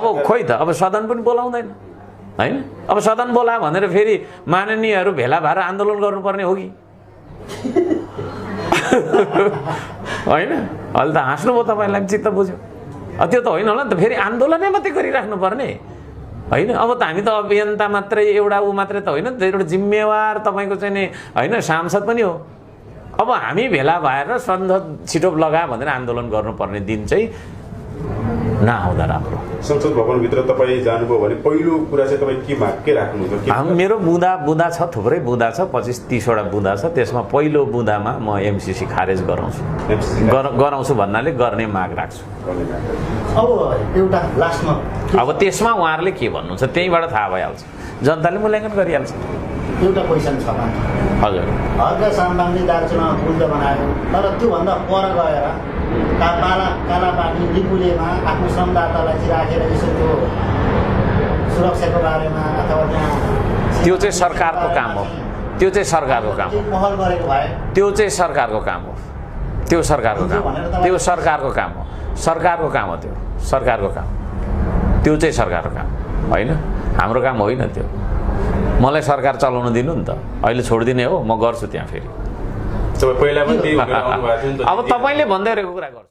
अब खोइ त अब सदन पनि बोलाउँदैन हैन अब सदन बोला भनेर फेरि माननीयहरू भेला भएर आन्दोलन गर्नुपर्ने हो कि हैन अहिले त हाँस्नुभयो तपाईँलाई चित्त बुझ्यो त्यो त होइन होला नि त फेरि आन्दोलनै मात्रै गरिराख्नु पर्ने हैन अब त हामी त अभियन्ता मात्रै एउटा ऊ मात्रै त होइन नि त एउटा जिम्मेवार तपाईँको चाहिँ नि हैन सांसद पनि हो अब हामी भेला भएर संसद छिटो लगा भनेर आन्दोलन गर्नुपर्ने दिन चाहिँ नआउँदा राम्रो संसद भवनभित्र तपाईँ जानुभयो भने पहिलो कुरा चाहिँ तपाईँ के राख्नुहुन्छ मेरो बुँदा छ थुप्रै बुँदा छ 25-30 वटा बुँदा छ त्यसमा पहिलो बुँदामा म एमसीसी खारेज गराउँछु भन्नाले गर्ने माग राख्छु अब एउटा लास्टमा अब त्यसमा उहाँहरूले के भन्नुहुन्छ त्यहीबाट थाहा भइहाल्छ जनताले मूल्याङ्कन गरिहाल्छ एउटा क्वेसन छ हजुर हर्का साम्बाङले दार्चुलामा पुल बनायो तर त्योभन्दा पर गएर कालापानी लिपुलेमा आफ्नो श्रमदातालाई चाहिँ राखेर यसो त्यो सुरक्षाको बारेमा अथवा त्यहाँ त्यो चाहिँ सरकारको काम हो त्यो चाहिँ सरकारको काम हो पहल गरेको भए त्यो चाहिँ सरकारको काम हो त्यो सरकारको काम हो त्यो सरकारको काम हो सरकारको काम हो त्यो सरकारको काम त्यो चाहिँ सरकारको काम होइन हाम्रो काम होइन त्यो मलाई सरकार चलाउन दिनु नि त अहिले छोडिदिने हो म गर्छु त्यहाँ फेरि पहिला पनि अब तपाईँले भन्दै गरेको कुरा गर्छु